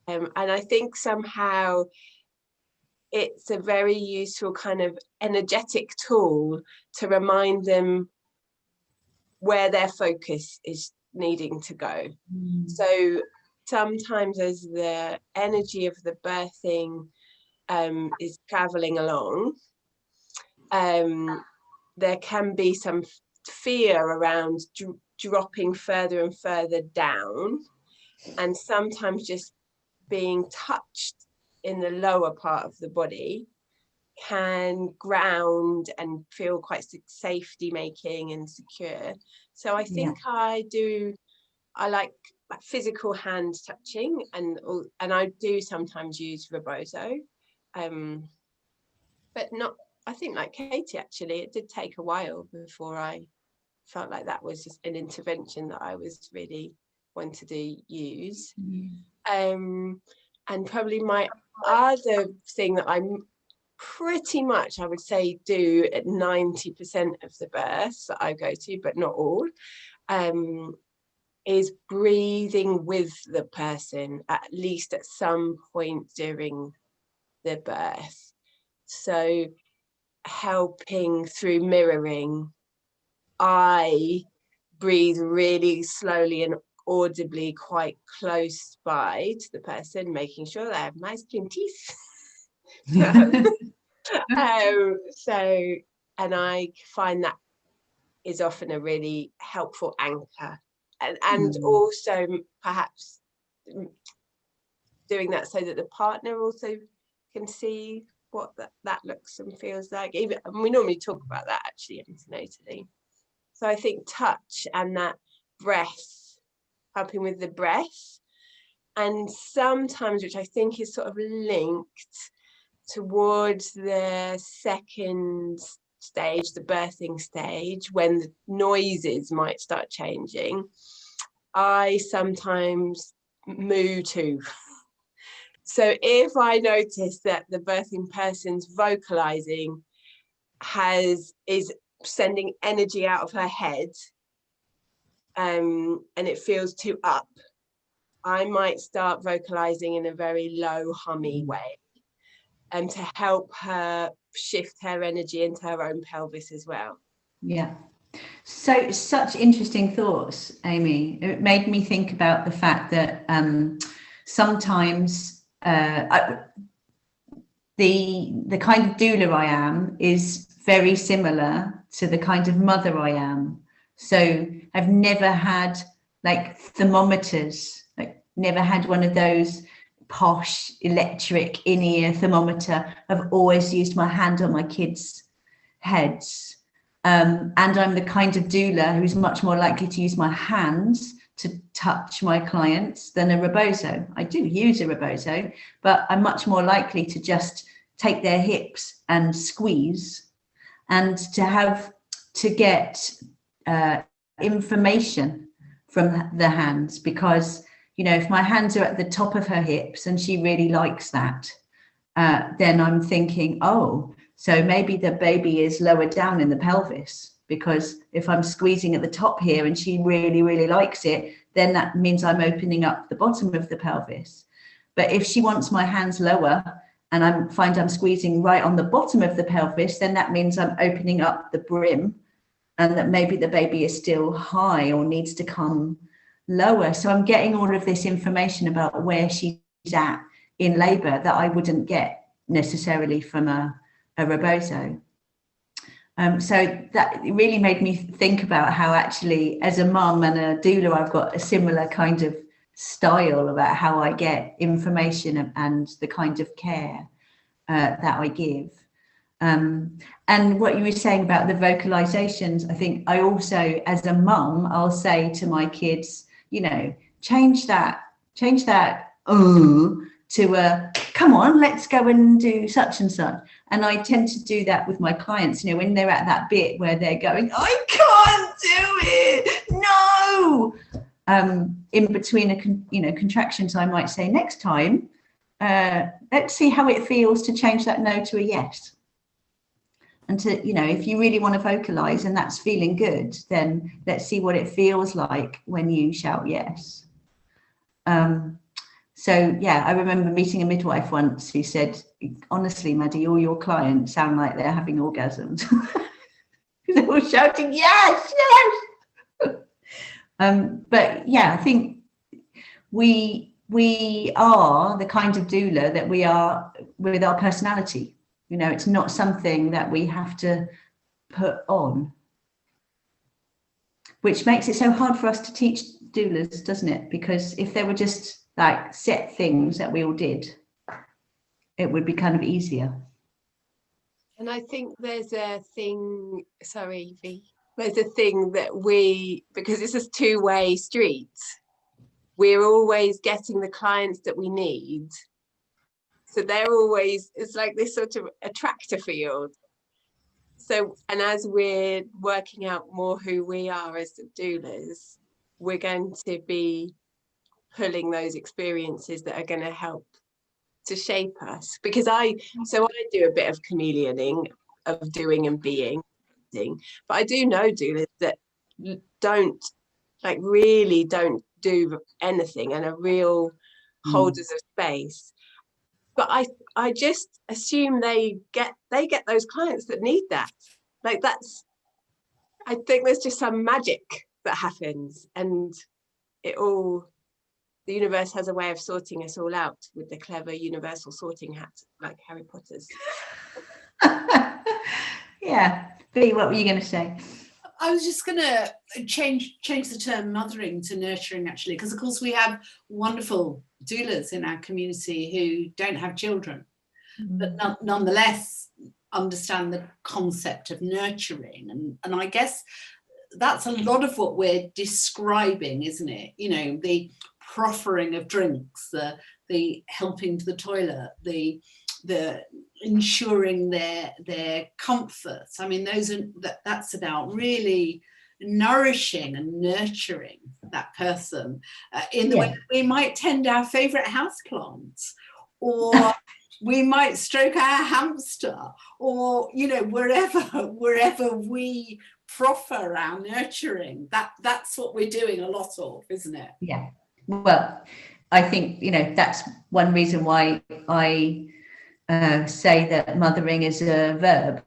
And I think somehow it's a very useful kind of energetic tool to remind them where their focus is needing to go. So sometimes as the energy of the birthing is traveling along, there can be some fear around dropping further and further down, and sometimes just being touched in the lower part of the body can ground and feel quite safety making and secure. So I think I like physical hand touching, and I do sometimes use Rebozo, but not, I think like Katie, actually it did take a while before I felt like that was just an intervention that I was really wanted to use. And probably my other thing that I'm pretty much, I would say, do at 90% of the births that I go to, but not all, is breathing with the person at least at some point during the birth. So helping through mirroring, I breathe really slowly and audibly quite close by to the person, making sure they have nice clean teeth. And I find that is often a really helpful anchor, and also perhaps doing that so that the partner also can see what that looks and feels like. Even, and we normally talk about that actually antenatally. So I think touch and that breath, helping with the breath, and sometimes, which I think is sort of linked towards the second stage, the birthing stage, when the noises might start changing, I sometimes moo too. So if I notice that the birthing person's vocalizing is sending energy out of her head, and it feels too up, I might start vocalizing in a very low hummy way, and to help her shift her energy into her own pelvis as well. Yeah. So such interesting thoughts, Amy. It made me think about the fact that sometimes the kind of doula I am is very similar to the kind of mother I am. So I've never had like thermometers, like never had one of those posh electric in-ear thermometer. I've always used my hand on my kids' heads. And I'm the kind of doula who's much more likely to use my hands to touch my clients than a rebozo. I do use a rebozo, but I'm much more likely to just take their hips and squeeze, and to get information from the hands, because, you know, if my hands are at the top of her hips and she really likes that, then I'm thinking, oh, so maybe the baby is lower down in the pelvis, because if I'm squeezing at the top here and she really, really likes it, then that means I'm opening up the bottom of the pelvis. But if she wants my hands lower and I find I'm squeezing right on the bottom of the pelvis, then that means I'm opening up the brim, and that maybe the baby is still high or needs to come lower. So I'm getting all of this information about where she's at in labor that I wouldn't get necessarily from a rebozo. So that really made me think about how actually as a mum and a doula, I've got a similar kind of style about how I get information and the kind of care that I give. And what you were saying about the vocalizations, I think I also, as a mum, I'll say to my kids, you know, change that to a, come on, let's go and do such and such. And I tend to do that with my clients, you know, when they're at that bit where they're going, I can't do it, no. In between, contractions, I might say, next time, let's see how it feels to change that no to a yes. And to, you know, if you really want to vocalize and that's feeling good, then let's see what it feels like when you shout yes. So, yeah, I remember meeting a midwife once who said, honestly, Maddie, all your clients sound like they're having orgasms. They're all shouting, yes, yes. But, yeah, I think we are the kind of doula that we are with our personality. You know, it's not something that we have to put on, which makes it so hard for us to teach doulas, doesn't it? Because if there were just like set things that we all did, it would be kind of easier. And I think there's a thing, sorry, V, there's a thing that we, because it's a two-way street, we're always getting the clients that we need. So they're always, it's like this sort of attractor field. So, and as we're working out more who we are as doulas, we're going to be pulling those experiences that are going to help to shape us. Because I do a bit of chameleoning of doing and being, but I do know doulas that really don't do anything and are real holders of space. But I just assume they get those clients that need that. Like I think there's just some magic that happens, and the universe has a way of sorting us all out with the clever universal sorting hat, like Harry Potter's. Yeah. B, what were you going to say? I was just going to change the term mothering to nurturing, actually, because of course we have wonderful doulas in our community who don't have children, but nonetheless understand the concept of nurturing. And I guess that's a lot of what we're describing, isn't it? You know, the proffering of drinks, the helping to the toilet, the ensuring their comfort. I mean, that's about really nourishing and nurturing that person in the way that we might tend our favorite house plants, or we might stroke our hamster, or, you know, wherever we proffer our nurturing. That's what we're doing a lot of, isn't it? Yeah. Well, I think, that's one reason why I say that mothering is a verb,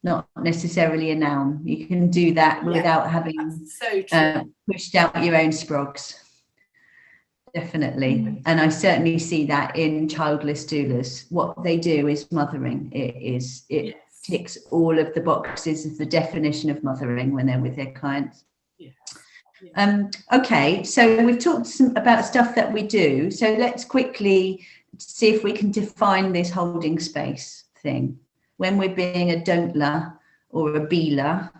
not necessarily a noun. You can do that without having pushed out your own sprogs. Definitely. And I certainly see that in childless doulas. What they do is mothering. It ticks all of the boxes of the definition of mothering when they're with their clients. Okay, so we've talked about stuff that we do. So let's quickly see if we can define this holding space thing. When we're being a doula or a beeler,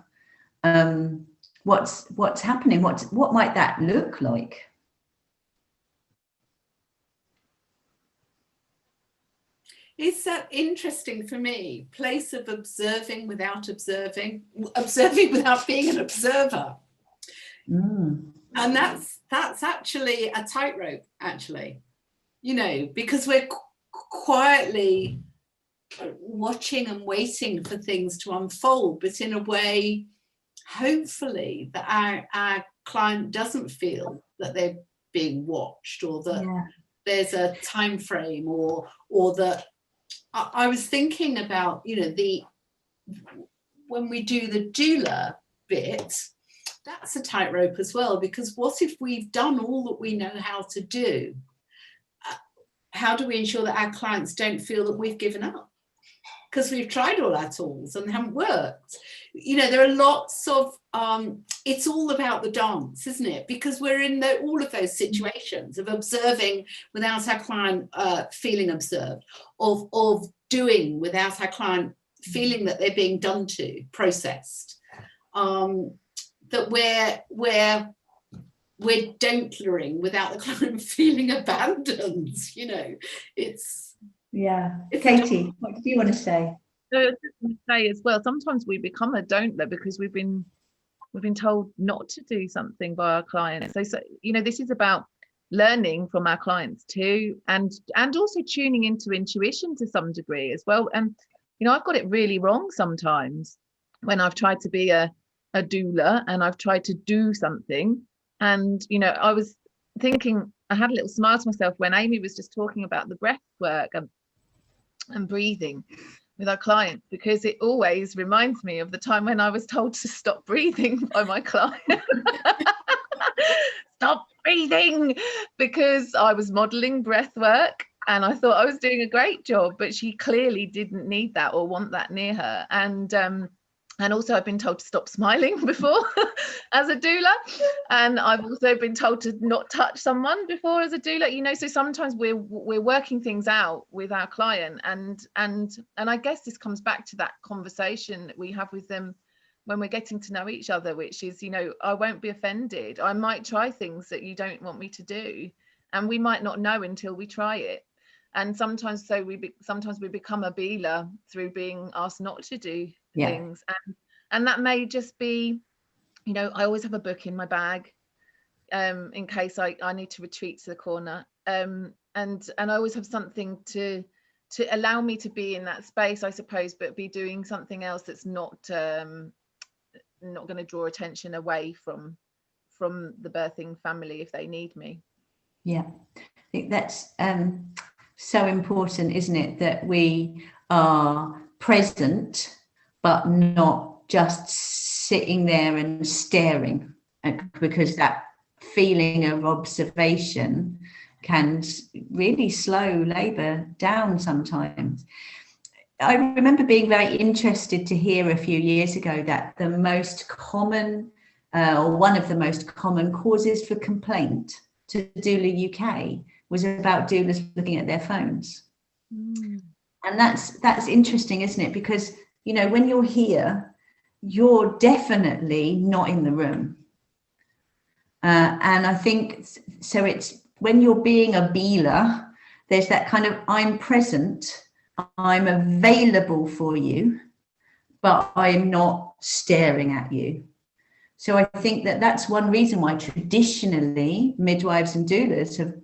what's happening? What might that look like? Is that interesting for me? Place of observing without observing without being an observer. And that's actually a tightrope, actually, because we're quietly watching and waiting for things to unfold, but in a way, hopefully, that our client doesn't feel that they're being watched, or that there's a time frame, or that I was thinking about, when we do the doula bit, that's a tightrope as well, because what if we've done all that we know how to do? How do we ensure that our clients don't feel that we've given up? Because we've tried all our tools and they haven't worked. There are lots of, it's all about the dance, isn't it? Because we're in all of those situations of observing without our client feeling observed, of doing without our client feeling that they're being done to, processed. That we're don't-lering without the client feeling abandoned. It's Katie, what do you want to say? So I was just going to say as well, sometimes we become a don't-ler because we've been told not to do something by our clients. So this is about learning from our clients too, and also tuning into intuition to some degree as well. And I've got it really wrong sometimes when I've tried to be a doula and I've tried to do something. And I was thinking, I had a little smile to myself when Amy was just talking about the breath work and breathing with our clients, because it always reminds me of the time when I was told to stop breathing by my client. Stop breathing, because I was modeling breath work and I thought I was doing a great job, but she clearly didn't need that or want that near her. And also I've been told to stop smiling before as a doula. And I've also been told to not touch someone before as a doula, so sometimes we're working things out with our client. And I guess this comes back to that conversation that we have with them when we're getting to know each other, which is, I won't be offended. I might try things that you don't want me to do, and we might not know until we try it. And sometimes we become a beeler through being asked not to do things, and that may just be, I always have a book in my bag in case I need to retreat to the corner, and I always have something to allow me to be in that space, I suppose, but be doing something else that's not going to draw attention away from the birthing family if they need me. I think that's so important, isn't it, that we are present but not just sitting there and staring, because that feeling of observation can really slow labour down sometimes. I remember being very interested to hear a few years ago that the most common or one of the most common causes for complaint to Doula UK was about doulas looking at their phones. And that's interesting, isn't it? Because when you're here, you're definitely not in the room. And I think so. It's when you're being a beeler, there's that kind of, I'm present, I'm available for you, but I'm not staring at you. So I think that's one reason why traditionally midwives and doulas have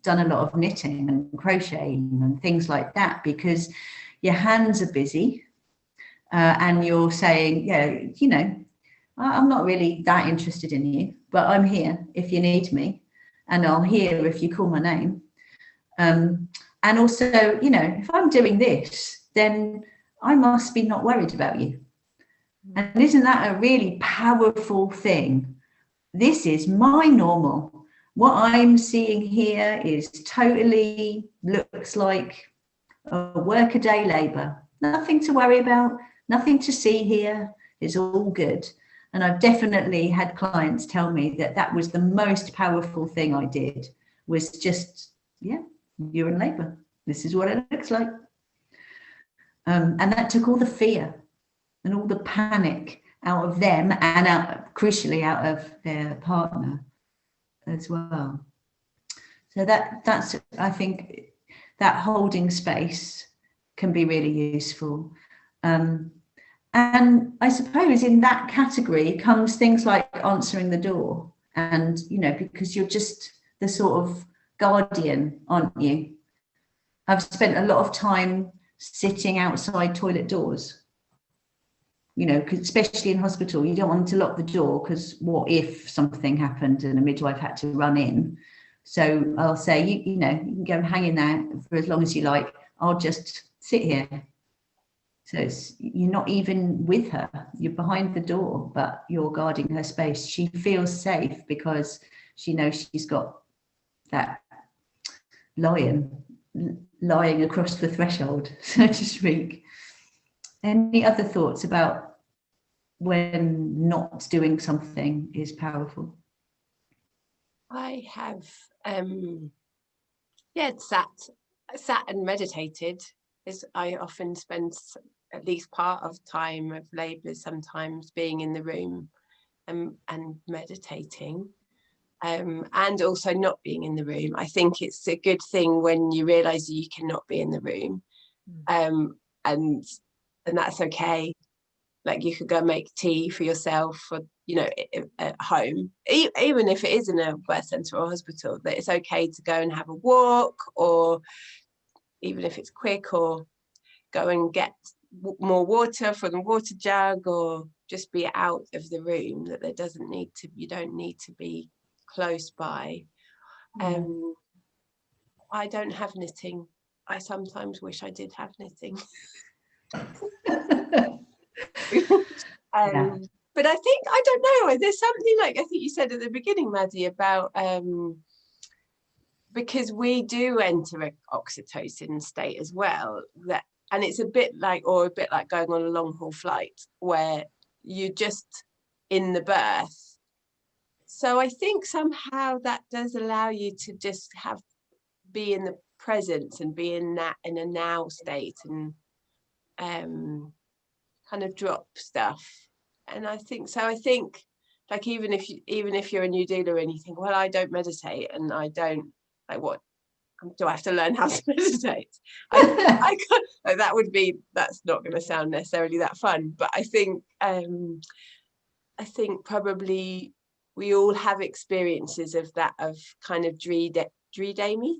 done a lot of knitting and crocheting and things like that, because your hands are busy and you're saying, I'm not really that interested in you, but I'm here if you need me, and I'll hear if you call my name. And also, you know, if I'm doing this, then I must be not worried about you. And isn't that a really powerful thing? This is my normal. What I'm seeing here is totally looks like a workaday labour. Nothing to worry about, nothing to see here. It's all good. And I've definitely had clients tell me that that was the most powerful thing I did, was just, yeah, you're in labour. This is what it looks like. And that took all the fear and all the panic out of them, and crucially out of their partner as well. So that's, I think, that holding space can be really useful. And I suppose in that category comes things like answering the door, and, you know, because you're just the sort of guardian, aren't you? I've spent a lot of time sitting outside toilet doors, you know, especially in hospital, you don't want to lock the door, because what if something happened and a midwife had to run in? So I'll say, you know, you can go and hang in there for as long as you like. I'll just sit here. So you're not even with her, you're behind the door, but you're guarding her space. She feels safe because she knows she's got that lion lying across the threshold, so to speak. Any other thoughts about when not doing something is powerful? I have sat and meditated. I often spend at least part of time of labour sometimes being in the room and meditating, and also not being in the room. I think it's a good thing when you realise you cannot be in the room, and that's okay. Like, you could go make tea for yourself, or, you know, at home, even if it is in a birth centre or hospital, that it's okay to go and have a walk, or even if it's quick, or go and get more water from the water jug, or just be out of the room. That you don't need to be close by. I don't have knitting. I sometimes wish I did have knitting. But I think, I don't know, there's something, like I think you said at the beginning, Maddie, about because we do enter an oxytocin state as well, that, and it's a bit like going on a long haul flight where you're just in the birth. So I think somehow that does allow you to just be in the presence and be in a now state, and kind of drop stuff. And I think like, even if you're a new doula and you think, well, I don't meditate, and I don't, like, what do I have to learn how to meditate? I can't, like, that's not going to sound necessarily that fun, but I think probably we all have experiences of that, of kind of daydreamy,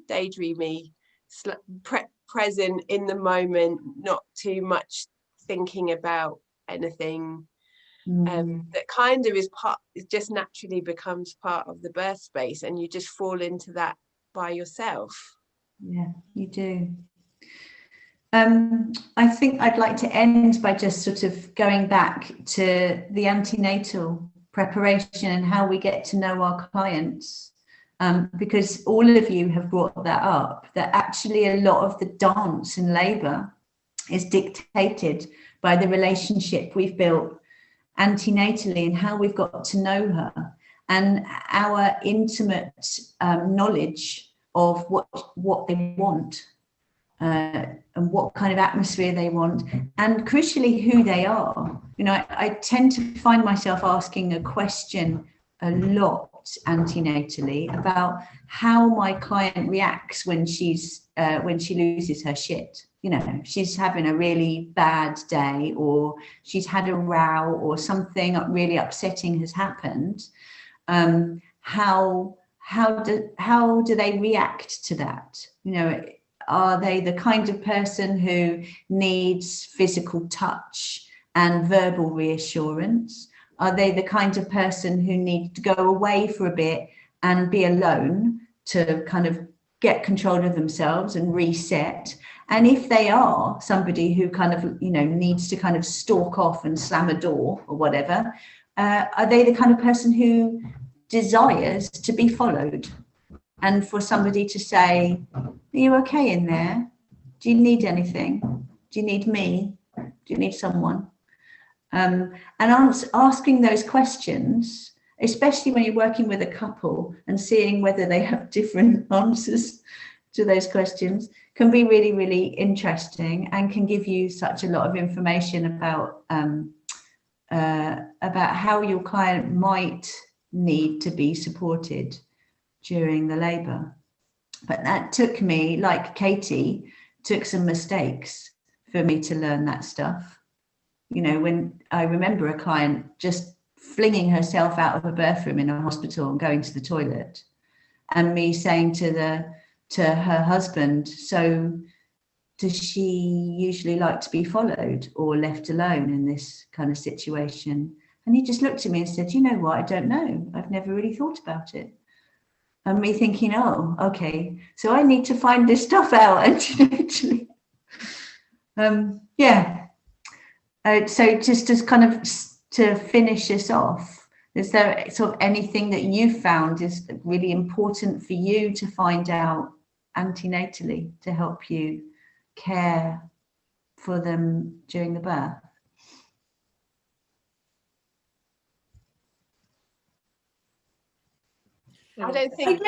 present in the moment, not too much thinking about anything. That kind of it just naturally becomes part of the birth space, and you just fall into that by yourself. Yeah, you do. I think I'd like to end by just sort of going back to the antenatal preparation and how we get to know our clients, because all of you have brought that up, that actually a lot of the dance in labour is dictated by the relationship we've built antenatally and how we've got to know her, and our intimate knowledge of what they want, and what kind of atmosphere they want, and crucially who they are. You know, I tend to find myself asking a question a lot antenatally about how my client reacts when she loses her shit. You know, she's having a really bad day, or she's had a row, or something really upsetting has happened. How do they react to that? You know, are they the kind of person who needs physical touch and verbal reassurance? Are they the kind of person who needs to go away for a bit and be alone to kind of get control of themselves and reset? And if they are somebody who kind of, needs to kind of stalk off and slam a door or whatever, are they the kind of person who desires to be followed? And for somebody to say, are you okay in there? Do you need anything? Do you need me? Do you need someone? And asking those questions, especially when you're working with a couple and seeing whether they have different answers to those questions, can be really, really interesting and can give you such a lot of information about how your client might need to be supported during the labour. But that took me, like Katie, took some mistakes for me to learn that stuff. When I remember a client just flinging herself out of a birth room in a hospital and going to the toilet, and me saying to her husband, so does she usually like to be followed or left alone in this kind of situation? And he just looked at me and said, you know what, I don't know. I've never really thought about it. And me thinking, oh, okay, so I need to find this stuff out. And actually, so just as kind of to finish this off, is there sort of anything that you found is really important for you to find out antenatally to help you care for them during the birth? I don't think.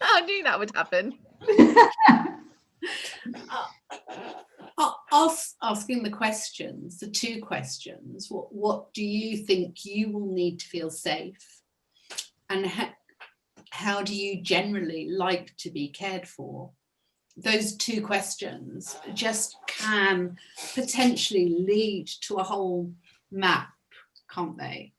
I knew that would happen. Asking the questions, the two questions, what do you think you will need to feel safe, and how do you generally like to be cared for? Those two questions just can potentially lead to a whole map, can't they?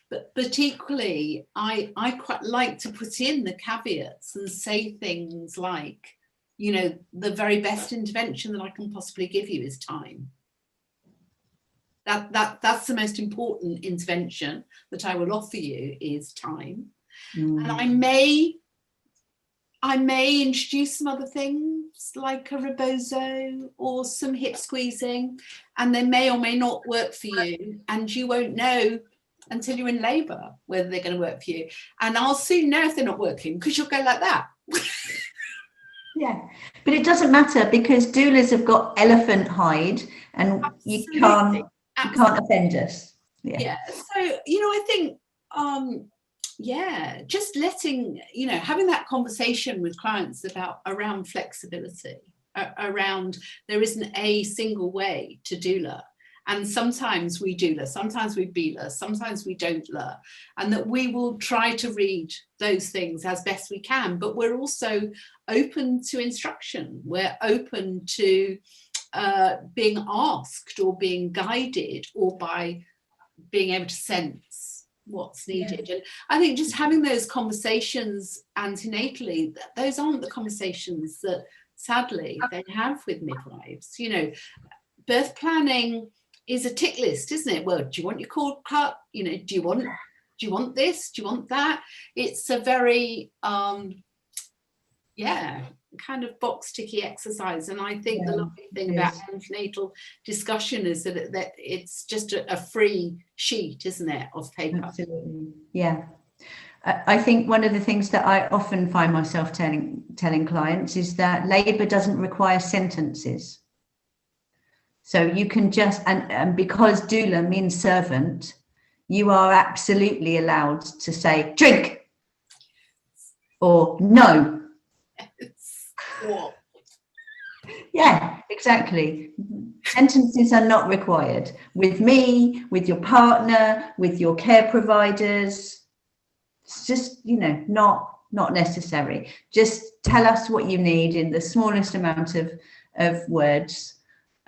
But equally, I quite like to put in the caveats and say things like, the very best intervention that I can possibly give you is time. That's the most important intervention that I will offer you is time. And I may introduce some other things like a rebozo or some hip squeezing, and they may or may not work for you, and you won't know until you're in labour whether they're going to work for you. And I'll soon know if they're not working, because you'll go like that. Yeah, but it doesn't matter, because doulas have got elephant hide, and you can't offend us. Yeah. So I think just letting having that conversation with clients around flexibility, around there isn't a single way to doula. And sometimes we doula, sometimes we beela, sometimes we don't la, and that we will try to read those things as best we can, but we're also open to instruction. We're open to being asked or being guided, or by being able to sense what's needed. And I think just having those conversations antenatally, those aren't the conversations that sadly they have with midwives. Birth planning is a tick list, isn't it? Well, do you want your cord cut? Do you want this? Do you want that? It's a very kind of box ticky exercise. And I think the lovely thing about antenatal discussion is that it's just a free sheet, isn't it, of paper? Absolutely. Yeah. I think one of the things that I often find myself telling clients is that labour doesn't require sentences. So you can just, and because doula means servant, you are absolutely allowed to say, drink, or no. Yeah, exactly. Sentences are not required. With me, with your partner, with your care providers, it's just, not necessary. Just tell us what you need in the smallest amount of words.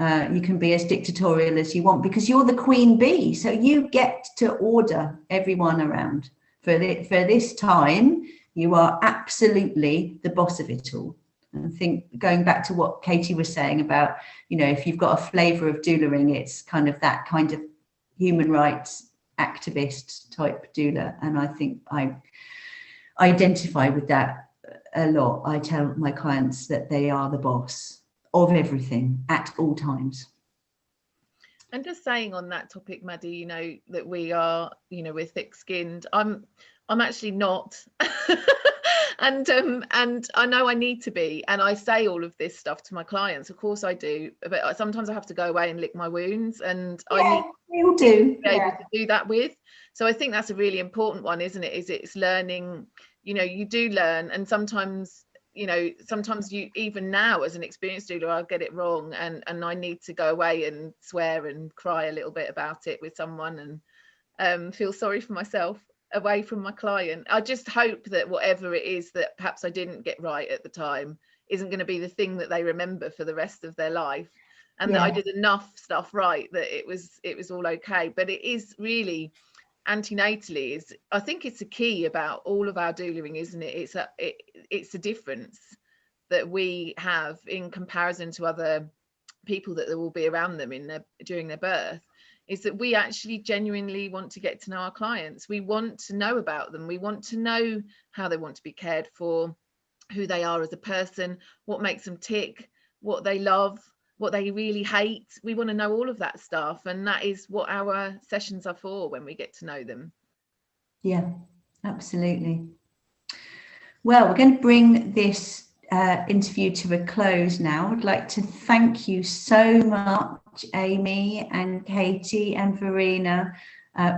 You can be as dictatorial as you want, because you're the queen bee. So you get to order everyone around. For this time, you are absolutely the boss of it all. And I think going back to what Katie was saying about, if you've got a flavour of doulaing, it's kind of that kind of, human rights activist type doula, and I think I identify with that a lot. I tell my clients that they are the boss of everything at all times. And just saying on that topic, Maddie, you know, that we are, you know, we're thick-skinned. I'm actually not. And I know I need to be, and I say all of this stuff to my clients. Of course I do, but sometimes I have to go away and lick my wounds, and I need to be able to do that with. So I think that's a really important one, isn't it? It's learning. You know, you do learn, and sometimes, you know, sometimes you, even now as an experienced doula, I'll get it wrong, and I need to go away and swear and cry a little bit about it with someone, and feel sorry for myself away from my client. I just hope that whatever it is that perhaps I didn't get right at the time isn't going to be the thing that they remember for the rest of their life, and that I did enough stuff right that it was all okay. But it is really, antenatally, is, I think it's a key about all of our doulaing, isn't it? It's a difference that we have in comparison to other people that will be around them during their birth, is that we actually genuinely want to get to know our clients. We want to know about them. We want to know how they want to be cared for, who they are as a person, what makes them tick, what they love, what they really hate. We want to know all of that stuff, and that is what our sessions are for, when we get to know them. Yeah, absolutely. Well, we're going to bring this interview to a close now. I'd like to thank you so much, Amy and Katie and Verena,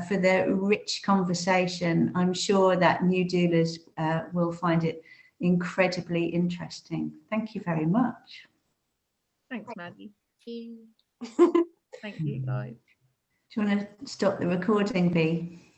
for the rich conversation. I'm sure that new doulas will find it incredibly interesting. Thank you very much. Thanks, Maddie. Thank you, guys. Do you want to stop the recording, Bea?